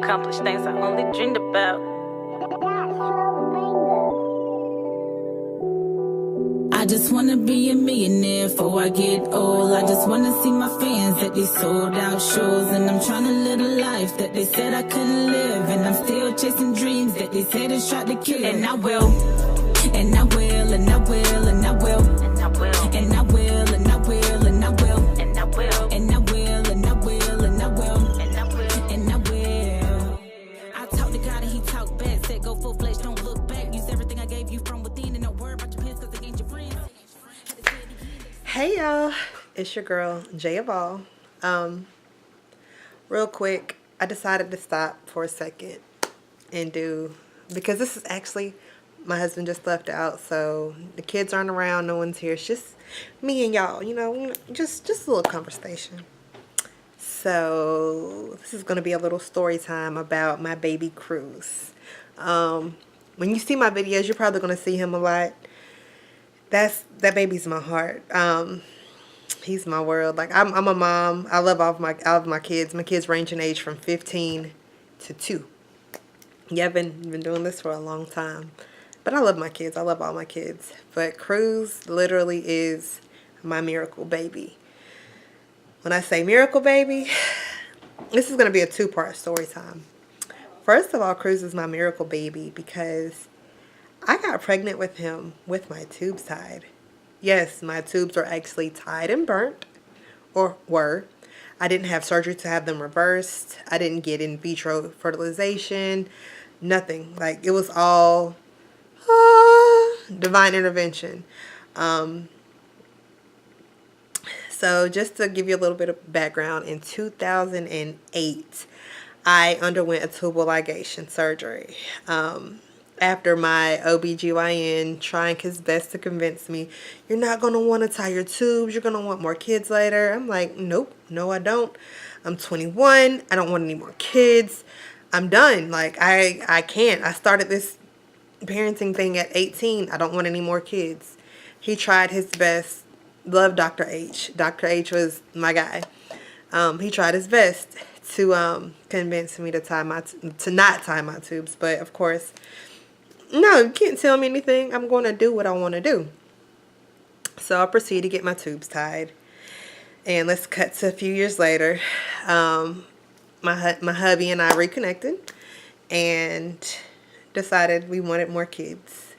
accomplish things I only dreamed about. I just wanna be a millionaire before I get old. I just wanna see my fans at these sold out shows. And I'm trying to live a life that they said I couldn't live. And I'm still chasing dreams that they said haters tried to kill. And I will, and I will, and I will, and I will, And I will, and I will, and I will, and I will, and I will, and I will, and I will, and I will, and I will. and I will. I talk to God and he talk back. Said go full fledged, don't look back. Use everything I gave you from within and don't worry about your peers cause they ain't your friends. Hey y'all, it's your girl Jay of All. Real quick, I decided to stop for a second and because this is actually, my husband just left out, so the kids aren't around, no one's here. It's just me and y'all, just a little conversation. So this is going to be a little story time about my baby Cruz. When you see my videos, you're probably going to see him a lot. That baby's my heart. He's my world. Like I'm a mom. I love all of my kids. My kids range in age from 15 to 2. Yeah, I've been doing this for a long time. But I love my kids. I love all my kids. But Cruz literally is my miracle baby. When I say miracle baby, this is going to be a 2-part story time. First of all, Cruz is my miracle baby because I got pregnant with him with my tubes tied. Yes, my tubes are actually tied and burnt, or were. I didn't have surgery to have them reversed. I didn't get in vitro fertilization. Nothing. Like, it was all divine intervention. So just to give you a little bit of background, in 2008, I underwent a tubal ligation surgery. After my OBGYN trying his best to convince me, you're not going to want to tie your tubes, you're going to want more kids later. I'm like, nope, no I don't. I'm 21, I don't want any more kids. I'm done. Like, I can't. I started this parenting thing at 18. I don't want any more kids. He tried his best. Love Dr. H. Dr. H was my guy. He tried his best to convince me to not tie my tubes, but of course, no, you can't tell me anything. I'm going to do what I want to do. So I proceeded to get my tubes tied. And let's cut to a few years later. My hubby and I reconnected and decided we wanted more kids.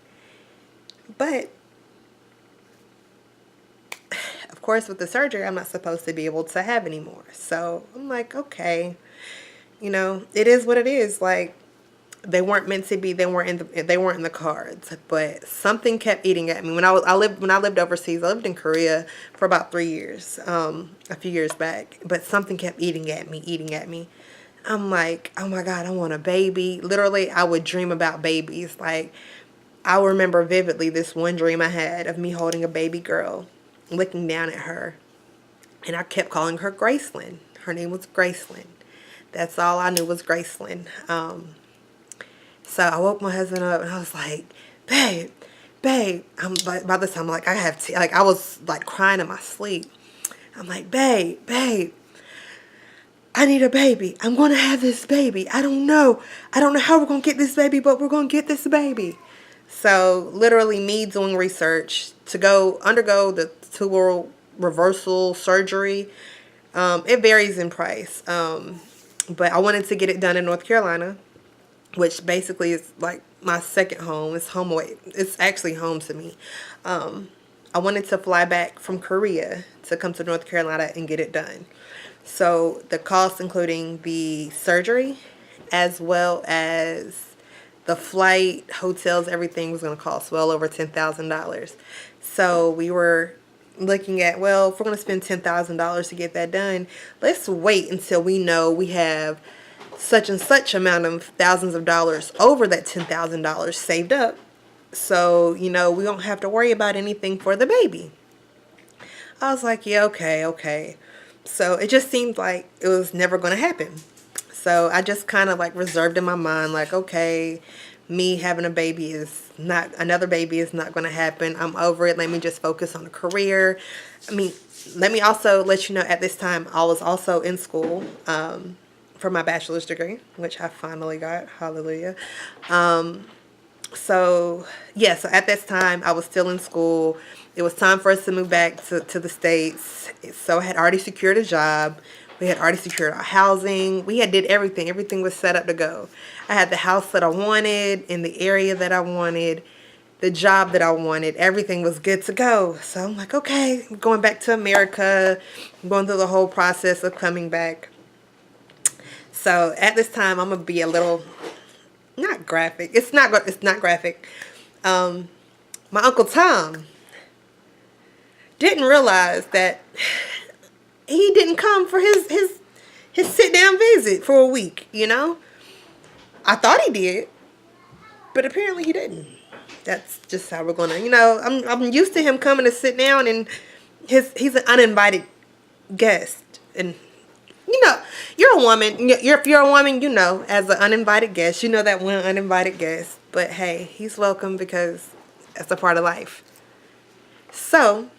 But, of course, with the surgery, I'm not supposed to be able to have any more. So I'm like, okay, it is what it is. Like, they weren't meant to be. They weren't in the cards. But something kept eating at me. When I lived overseas, I lived in Korea for about 3 years, a few years back. But something kept eating at me. I'm like, oh my God, I want a baby. Literally, I would dream about babies. Like, I remember vividly this one dream I had of me holding a baby girl, looking down at her, and I kept calling her Gracelyn. Her name was Gracelyn. That's all I knew was Gracelyn. So I woke my husband up and I was like, babe. I'm like, by this time, like, I was like crying in my sleep. I'm like, babe, I need a baby. I'm going to have this baby. I don't know how we're going to get this baby, but we're going to get this baby. So literally me doing research to undergo the tubal reversal surgery. It varies in price. But I wanted to get it done in North Carolina, which basically is like my second home. It's home away. It's actually home to me. I wanted to fly back from Korea to come to North Carolina and get it done. So the cost, including the surgery, as well as the flight, hotels, everything was going to cost well over $10,000. So we were looking at, well, if we're going to spend $10,000 to get that done, let's wait until we know we have such and such amount of thousands of dollars over that $10,000 saved up. So, we don't have to worry about anything for the baby. I was like, yeah, okay. So it just seemed like it was never going to happen. So I just kind of like reserved in my mind, like, okay, me having another baby is not going to happen. I'm over it. Let me just focus on a career. Let me also let you know, at this time, I was also in school, for for my bachelor's degree, which I finally got. Hallelujah. So yeah, so at this time I was still in school. It was time for us to move back to the States. So I had already secured a job. We had already secured our housing. We had did everything. Everything was set up to go. I had the house that I wanted in the area that I wanted, the job that I wanted. Everything was good to go. So I'm like, okay, I'm going back to America. I'm going through the whole process of coming back. So at this time, I'm gonna be a little, not graphic. It's not graphic. My Uncle Tom didn't realize that he didn't come for his sit down visit for a week. You know, I thought he did, but apparently he didn't. That's just how we're gonna. You know, I'm used to him coming to sit down, and he's an uninvited guest, and you know, you're a woman. If you're a woman, you know, as an uninvited guest, you know that one uninvited guest. But hey, he's welcome because that's a part of life. So,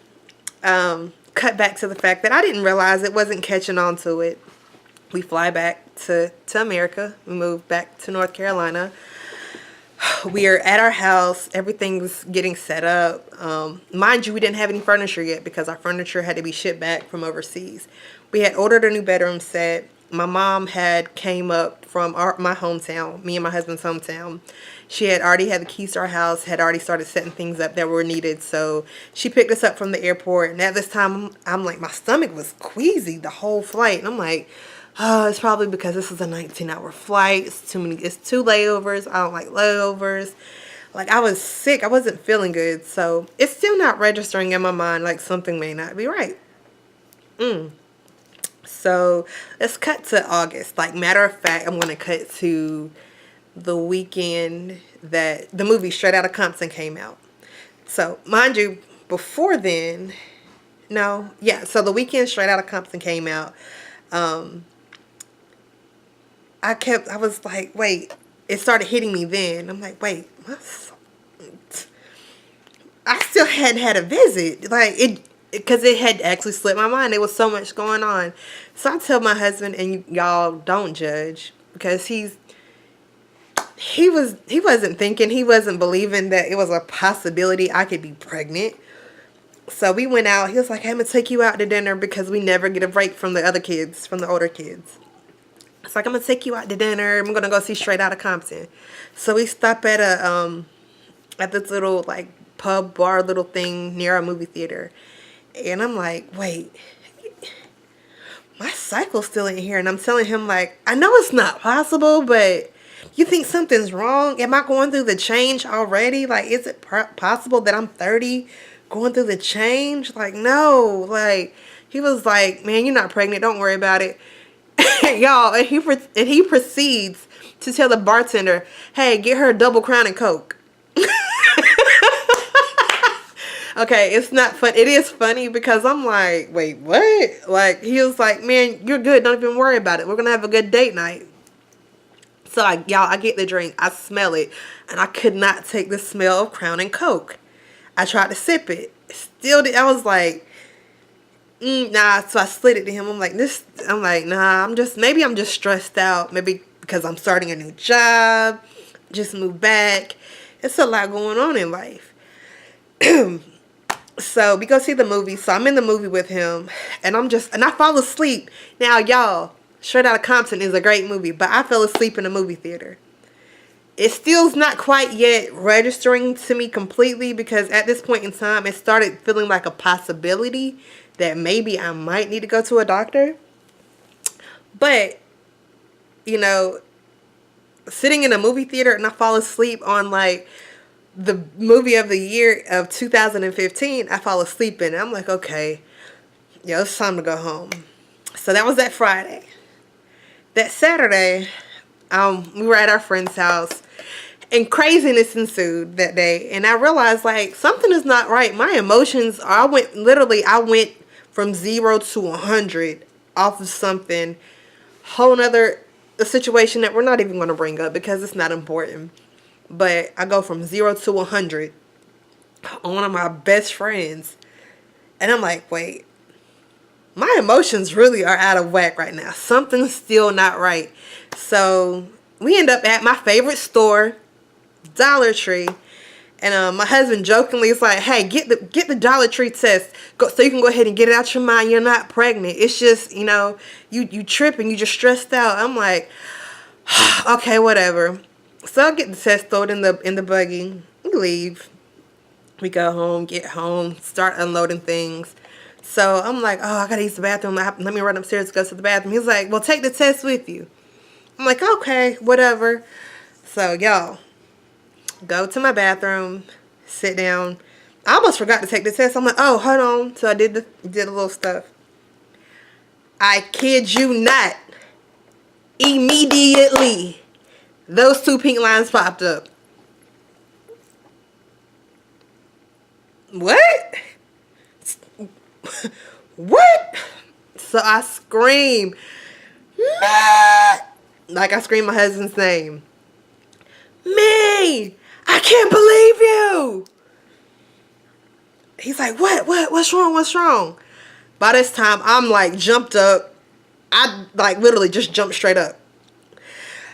cut back to the fact that I didn't realize it wasn't catching on to it. We fly back to America. We move back to North Carolina. We are at our house. Everything's getting set up. Mind you, we didn't have any furniture yet because our furniture had to be shipped back from overseas. We had ordered a new bedroom set. My mom had came up from my hometown, me and my husband's hometown. She had already had the keys to our house, had already started setting things up that were needed. So she picked us up from the airport. And at this time, I'm like, my stomach was queasy the whole flight. And I'm like, oh, it's probably because this is a 19-hour flight. It's two layovers. I don't like layovers. Like, I was sick. I wasn't feeling good. So it's still not registering in my mind like something may not be right. So let's cut to August. Like, matter of fact, I'm going to cut to the weekend that the movie Straight Outta Compton came out. So, mind you, before then, so the weekend Straight Outta Compton came out. I was like, wait, it started hitting me then. I'm like, wait, I still hadn't had a visit. Like, because it had actually slipped my mind. There was so much going on. So I tell my husband, and y'all don't judge, because he wasn't thinking, he wasn't believing that it was a possibility I could be pregnant. So we went out. He was like, hey, I'm going to take you out to dinner because we never get a break from the other kids, from the older kids. It's like, I'm going to take you out to dinner. I'm going to go see Straight Outta Compton. So we stop at at this little like pub bar little thing near a movie theater. And I'm like, wait, my cycle's still in here. And I'm telling him, like, I know it's not possible, but you think something's wrong? Am I going through the change already? Like, is it possible that I'm 30 going through the change? Like, no. Like, he was like, man, you're not pregnant. Don't worry about it. Y'all, and he proceeds to tell the bartender, hey, get her a double Crown and Coke. Okay, it's not fun. It is funny because I'm like, wait, what? Like, he was like, man, you're good. Don't even worry about it. We're going to have a good date night. So, I get the drink. I smell it. And I could not take the smell of Crown and Coke. I tried to sip it. Still did. I was like, nah. So I slid it to him. I'm like, nah, maybe I'm just stressed out. Maybe because I'm starting a new job. Just moved back. It's a lot going on in life. So we go see the movie. So I'm in the movie with him, and I fall asleep. Now, y'all, Straight Outta Compton is a great movie, but I fell asleep in a movie theater. It still's not quite yet registering to me completely, because at this point in time, it started feeling like a possibility that maybe I might need to go to a doctor. But, you know, sitting in a movie theater and I fall asleep on like the movie of the year of 2015, I fall asleep in it. I'm like, okay, it's time to go home. So that was that Friday. That Saturday, we were at our friend's house, and craziness ensued that day. And I realized, like, something is not right. My emotions, I went from 0 to 100 off of something, whole nother a situation that we're not even going to bring up because it's not important. But I go from 0 to 100 on one of my best friends. And I'm like, wait, my emotions really are out of whack right now. Something's still not right. So we end up at my favorite store, Dollar Tree. And my husband jokingly is like, hey, get the Dollar Tree test so you can go ahead and get it out your mind. You're not pregnant. It's just, you know, you tripping. You just stressed out. I'm like, okay, whatever. So I get the test, throw it in the buggy, we leave. We go home, get home, start unloading things. So I'm like, oh, I gotta use the bathroom. Let me run upstairs to go to the bathroom. He's like, well, take the test with you. I'm like, okay, whatever. So y'all, go to my bathroom, sit down. I almost forgot to take the test. I'm like, oh, hold on. So I did the little stuff. I kid you not. Immediately, those 2 pink lines popped up. What? What? So I scream, Matt! Like I scream my husband's name. Me! I can't believe you! He's like, what? What's wrong? What's wrong? By this time, I'm like jumped up. I like literally just jumped straight up.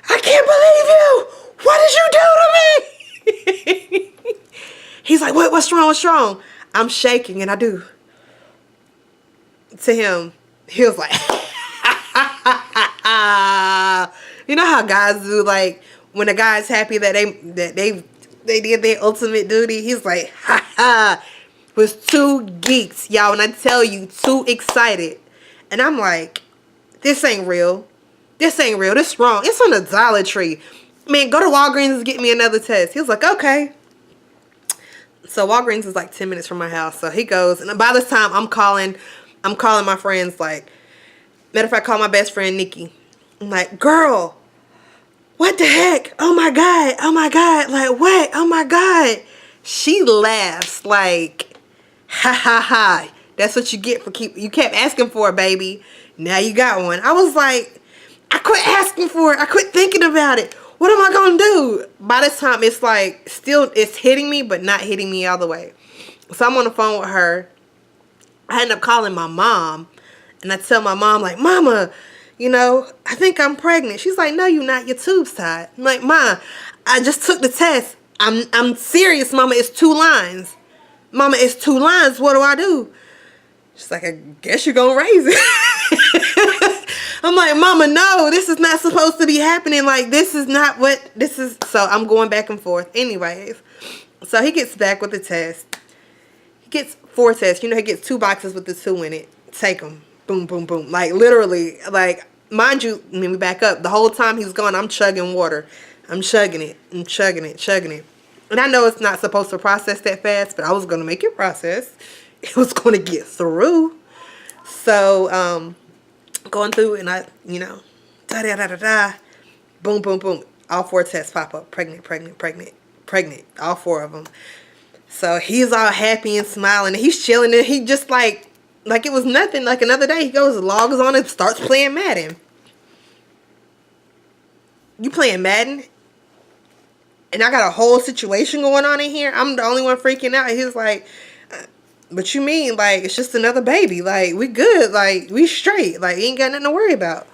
I can't believe you! What did you do to me? He's like, what's wrong? What's wrong? I'm shaking and I do. To him, he was like, you know how guys do, like when a guy's happy that they did their ultimate duty. He's like, ha ha. Was 2 geeks, y'all. When I tell you, 2 excited, and I'm like, this ain't real. This ain't real. This wrong. It's on the Dollar Tree. Man, go to Walgreens and get me another test. He was like, okay. So Walgreens is like 10 minutes from my house. So he goes, and by this time I'm calling my friends. Like, matter of fact, I call my best friend Nikki. I'm like, girl, what the heck? Oh my God. Oh my God. Like, what? Oh my God. She laughs like, ha ha ha. That's what you get for you kept asking for it, baby. Now you got one. I was like, I quit asking for it. I quit thinking about it. What am I gonna do? By this time, it's like it's hitting me, but not hitting me all the way. So I'm on the phone with her. I end up calling my mom, and I tell my mom, like, Mama, you know, I think I'm pregnant. She's like, no, you're not. Your tube's tied. I'm like, Ma, I just took the test. I'm serious, Mama. It's 2 lines. Mama, it's 2 lines. What do I do? She's like, I guess you're gonna raise it. I'm like, Mama, no, this is not supposed to be happening. Like, this is not what this is. So I'm going back and forth. Anyways, so he gets back with the test. He gets 4 tests. You know, he gets 2 boxes with the 2 in it. Take them. Boom, boom, boom. Like, literally, like, mind you, let me back up. The whole time he's gone, I'm chugging water. I'm chugging it. I'm chugging it, chugging it. And I know it's not supposed to process that fast, but I was going to make it process. It was going to get through. So, going through and I, you know, da-da-da-da-da. Boom, boom, boom. All 4 tests pop up. Pregnant, pregnant, pregnant, pregnant. All 4 of them. So he's all happy and smiling. And he's chilling. And he just like it was nothing. Like another day, he goes, logs on and starts playing Madden. You playing Madden? And I got a whole situation going on in here. I'm the only one freaking out. He's like, but you mean, like, it's just another baby. Like, we good. Like, we straight. Like, you ain't got nothing to worry about.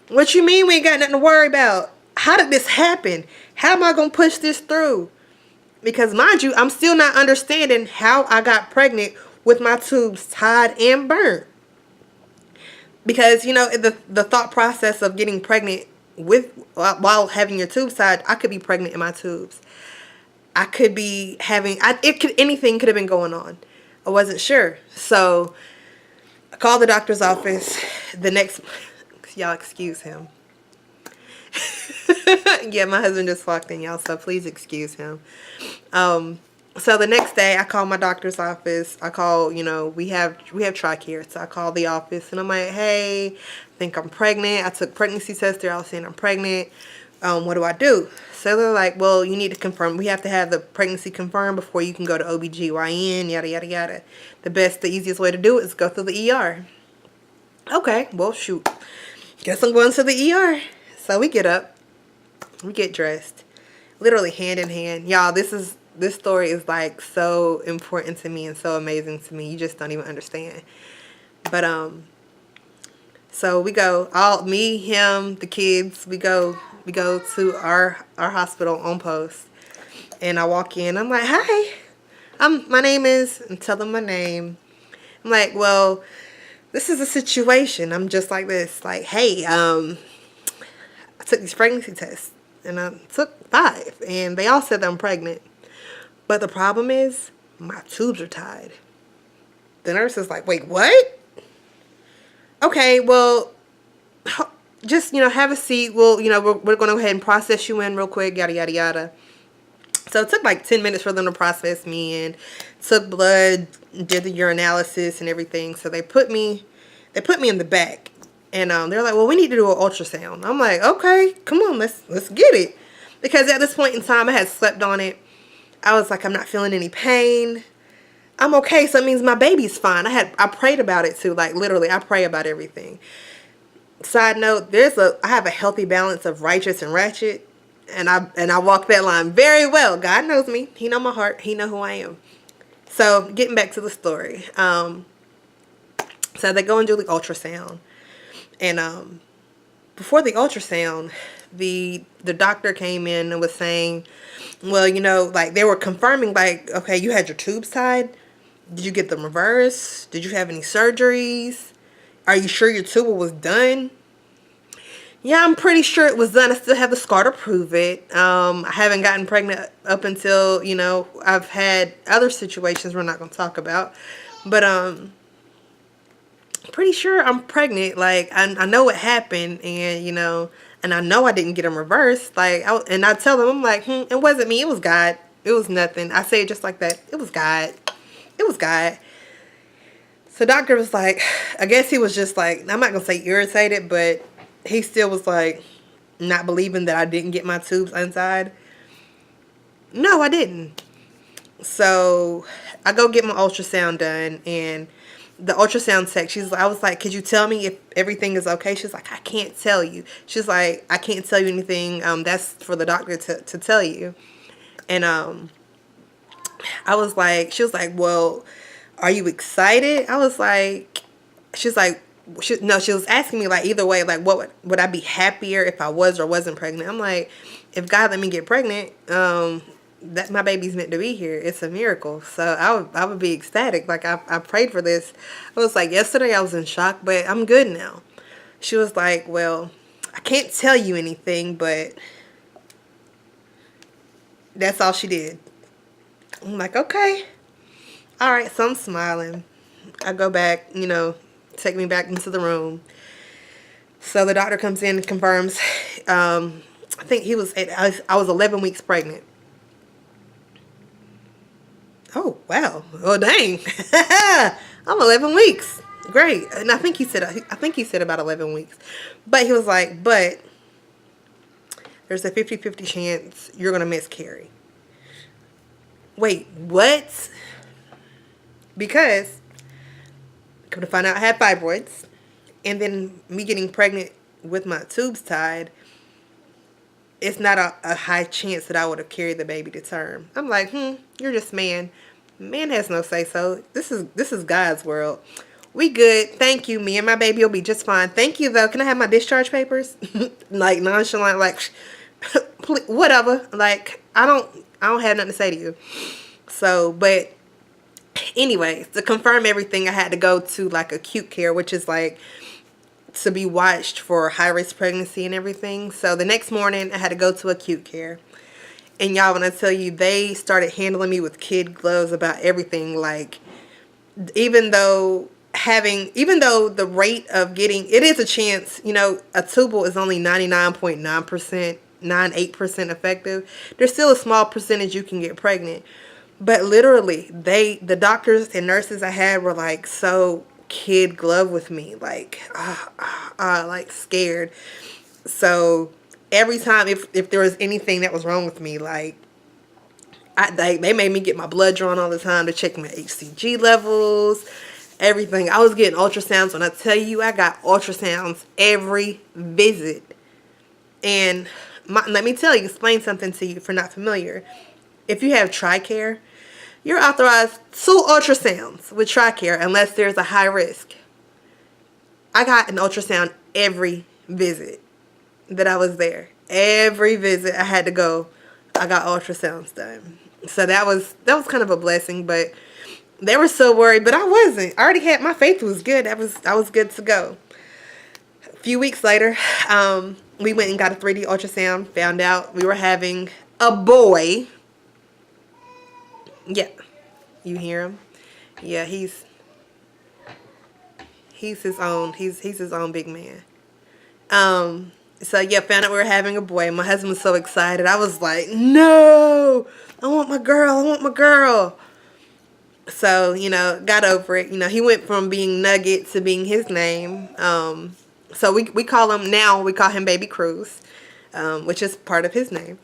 What you mean we ain't got nothing to worry about? How did this happen? How am I going to push this through? Because, mind you, I'm still not understanding how I got pregnant with my tubes tied and burnt. Because, you know, the thought process of getting pregnant while having your tubes tied, I could be pregnant in my tubes. I could be having, anything could have been going on. I wasn't sure. So I called the doctor's office the next, y'all excuse him. Yeah, my husband just walked in, y'all, so please excuse him. So the next day I called my doctor's office. I call, you know, we have TRICARE. So I called the office and I'm like, hey, I think I'm pregnant. I took pregnancy tests there. I was saying I'm pregnant. What do I do? So they're like, well, you need to confirm. We have to have the pregnancy confirmed before you can go to OBGYN, yada, yada, yada. The easiest way to do it is go through the ER. Okay, well, shoot. Guess I'm going to the ER. So we get up. We get dressed. Literally hand in hand. Y'all, this story is like so important to me and so amazing to me. You just don't even understand. But so we go, all me, him, the kids, we go to our hospital on post. And I walk in, I'm like, hi, my name is, and tell them my name. I'm like, well, this is a situation. I'm just like this, like, hey, I took these pregnancy tests, and I took 5, and they all said that I'm pregnant. But the problem is, my tubes are tied. The nurse is like, wait, what? Okay, well, just, have a seat. Well, we're going to go ahead and process you in real quick, yada, yada, yada. So it took like 10 minutes for them to process me and took blood, did the urinalysis and everything. So they put me in the back. And they're like, well, we need to do an ultrasound. I'm like, okay, come on, let's get it. Because at this point in time, I had slept on it. I was like, I'm not feeling any pain. I'm okay, so it means my baby's fine. I prayed about it too. Like literally, I pray about everything. Side note, I have a healthy balance of righteous and ratchet. And I walk that line very well. God knows me. He know my heart. He know who I am. So getting back to the story. So they go and do the ultrasound. And before the ultrasound, the doctor came in and was saying, well, like they were confirming, like, okay, you had your tubes tied. Did you get them reversed? Did you have any surgeries? Are you sure your tubal was done? Yeah, I'm pretty sure it was done. I still have the scar to prove it. I haven't gotten pregnant up until, I've had other situations we're not going to talk about. But pretty sure I'm pregnant. Like, I know what happened, and, and I know I didn't get them reversed. Like, I tell them, I'm like, it wasn't me. It was God. It was nothing. I say it just like that. It was God. It was God. So doctor was like, I guess he was just like, I'm not going to say irritated, but he still was like not believing that I didn't get my tubes untied. No, I didn't. So I go get my ultrasound done, and the ultrasound tech, I was like, could you tell me if everything is okay? She's like, I can't tell you. She's like, I can't tell you anything. That's for the doctor to tell you. And I was like, she was like, well, are you excited? I was like, she's like, she was asking me like either way, like what would I be happier if I was or wasn't pregnant? I'm like, if God let me get pregnant, that my baby's meant to be here. It's a miracle. So I would be ecstatic. Like I prayed for this. I was like, yesterday I was in shock, but I'm good now. She was like, well, I can't tell you anything, but that's all she did. I'm like, okay. All right. So I'm smiling. I go back, take me back into the room. So the doctor comes in and confirms. I think I was 11 weeks pregnant. Oh, wow. Oh, dang. I'm 11 weeks. Great. And I think he said about 11 weeks. But he was like, but there's a 50-50 chance you're going to miscarry. Wait, what? Because come to find out I had fibroids, and then me getting pregnant with my tubes tied, it's not a high chance that I would have carried the baby to term. I'm like, you're just man. Man has no say so. This is God's world. We good. Thank you. Me and my baby will be just fine. Thank you though. Can I have my discharge papers? Like nonchalant, like whatever. Like I don't have nothing to say to you. So, but anyways, to confirm everything, I had to go to like acute care, which is like to be watched for high-risk pregnancy and everything. So the next morning, I had to go to acute care. And y'all, when I tell you, they started handling me with kid gloves about everything. Like, even though the rate of getting, it is a chance, a tubal is only 99.9%, 98% effective. There's still a small percentage you can get pregnant. But literally, the doctors and nurses I had were like so kid glove with me, like like scared. So every time if there was anything that was wrong with me, like they made me get my blood drawn all the time to check my HCG levels, everything. I was getting ultrasounds. When I tell you, I got ultrasounds every visit. And let me explain something to you if you're not familiar. If you have TRICARE, you're authorized 2 ultrasounds with TRICARE unless there's a high risk. I got an ultrasound every visit that I was there. Every visit I had to go, I got ultrasounds done. So that was kind of a blessing, but they were so worried, but I wasn't. I already had, my faith was good. I was good to go. A few weeks later, we went and got a 3D ultrasound, found out we were having a boy. Yeah. You hear him? Yeah, he's his own big man. So yeah, found out we were having a boy. My husband was so excited. I was like, no, I want my girl. I want my girl. So, you know, got over it. You know, he went from being Nugget to being his name. So we call him, now we call him Baby Cruz, which is part of his name,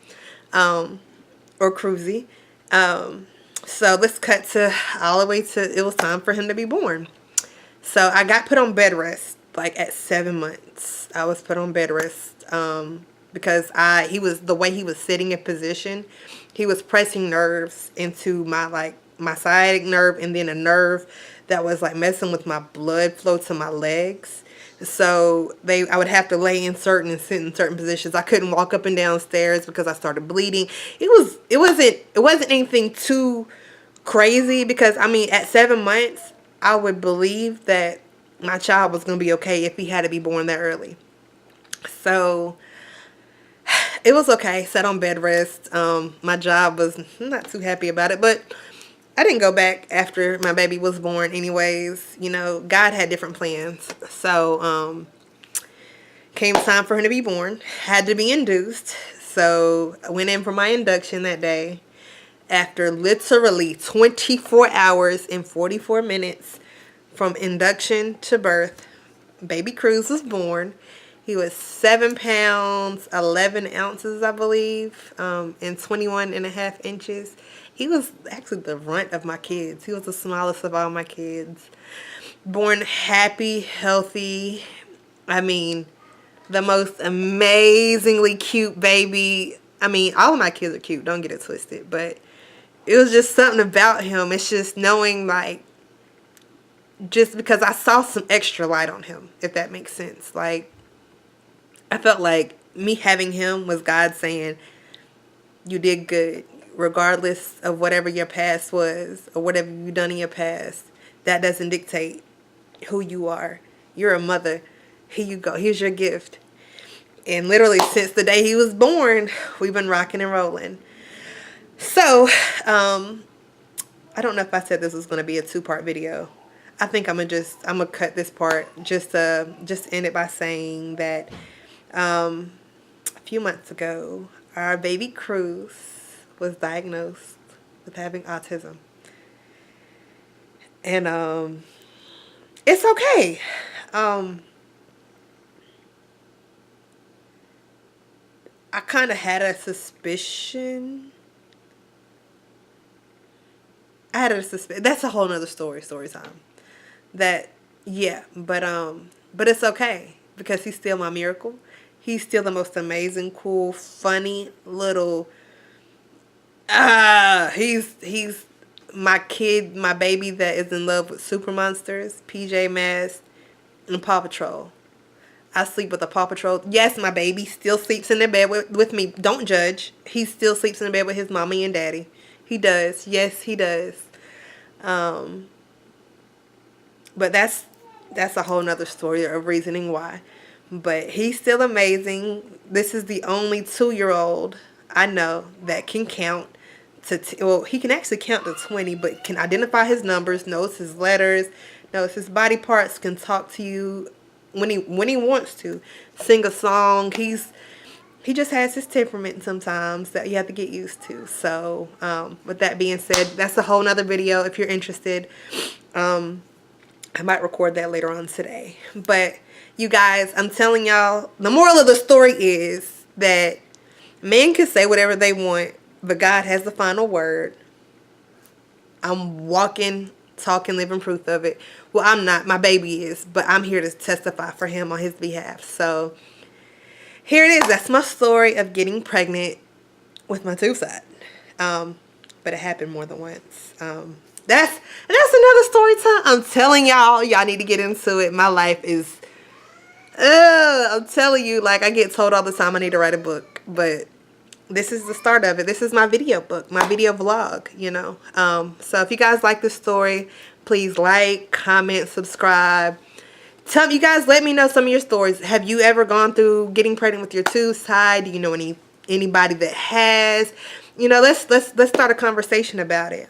or Cruzy. So let's cut to all the way to, it was time for him to be born. So I got put on bed rest, like at 7 months. I was put on bed rest because he was, the way he was sitting in position, he was pressing nerves into my sciatic nerve, and then a nerve that was like messing with my blood flow to my legs. So I would have to lay in certain and sit in certain positions. I couldn't walk up and down stairs because I started bleeding. It wasn't anything too crazy, because I mean, at 7 months, I would believe that my child was going to be okay if he had to be born that early. So it was okay. Sat on bed rest. My job was not too happy about it, but I didn't go back after my baby was born anyways. You know, God had different plans. So came time for him to be born. Had to be induced. So I went in for my induction that day. After literally 24 hours and 44 minutes from induction to birth, Baby Cruz was born. He was 7 pounds, 11 ounces, I believe, and 21.5 inches. He was actually the runt of my kids. He was the smallest of all my kids. Born happy, healthy. I mean, the most amazingly cute baby. I mean, all of my kids are cute. Don't get it twisted. But it was just something about him. It's just knowing, like, just because I saw some extra light on him, if that makes sense. Like, I felt like me having him was God saying, you did good. Regardless of whatever your past was or whatever you've done in your past, that doesn't dictate who you are. You're a mother. Here you go. Here's your gift. And literally since the day he was born, we've been rocking and rolling. So, I don't know if I said this was going to be a 2-part video. I think I'm gonna cut this part just end it by saying that a few months ago, our baby Cruz was diagnosed with having autism. And it's okay. I kind of had a suspicion. That's a whole nother story time. But it's okay, because he's still my miracle. He's still the most amazing, cool, funny little, he's my kid, my baby that is in love with Super Monsters, PJ Masks, and Paw Patrol. I sleep with a Paw Patrol. Yes, my baby still sleeps in the bed with me. Don't judge. He still sleeps in the bed with his mommy and daddy. He does. Yes, he does. But that's a whole nother story of reasoning why. But he's still amazing. This is the only 2-year-old I know that can count to, well, he can actually count to 20, but can identify his numbers, knows his letters, knows his body parts, can talk to you when he wants to, sing a song. He just has his temperament sometimes that you have to get used to. So, with that being said, that's a whole nother video if you're interested. I might record that later on today. But you guys, I'm telling y'all, the moral of the story is that men can say whatever they want, but God has the final word. I'm walking, talking, living proof of it. Well, I'm not. My baby is. But I'm here to testify for him on his behalf. So, here it is. That's my story of getting pregnant with my tube side. But it happened more than once. That's another story time. I'm telling y'all need to get into it. My life is I'm telling you, like, I get told all the time I need to write a book, but this is the start of it. This is my video book, my video vlog, you know. So if you guys like this story, please like, comment, subscribe. Tell me, you guys, let me know some of your stories. Have you ever gone through getting pregnant with your tubes tied? Do you know anybody that has? You know, let's start a conversation about it.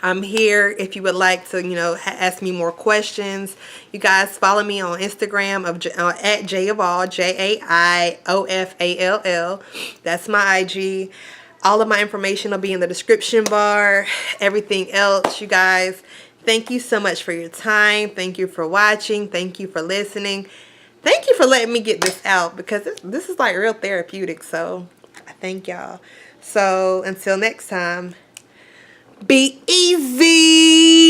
I'm here if you would like to, you know, ask me more questions. You guys follow me on Instagram at Jaiofall, JAIOFALL. That's my IG. All of my information will be in the description bar. Everything else, you guys. Thank you so much for your time. Thank you for watching. Thank you for listening. Thank you for letting me get this out, because this is like real therapeutic. So I thank y'all. So until next time, be easy.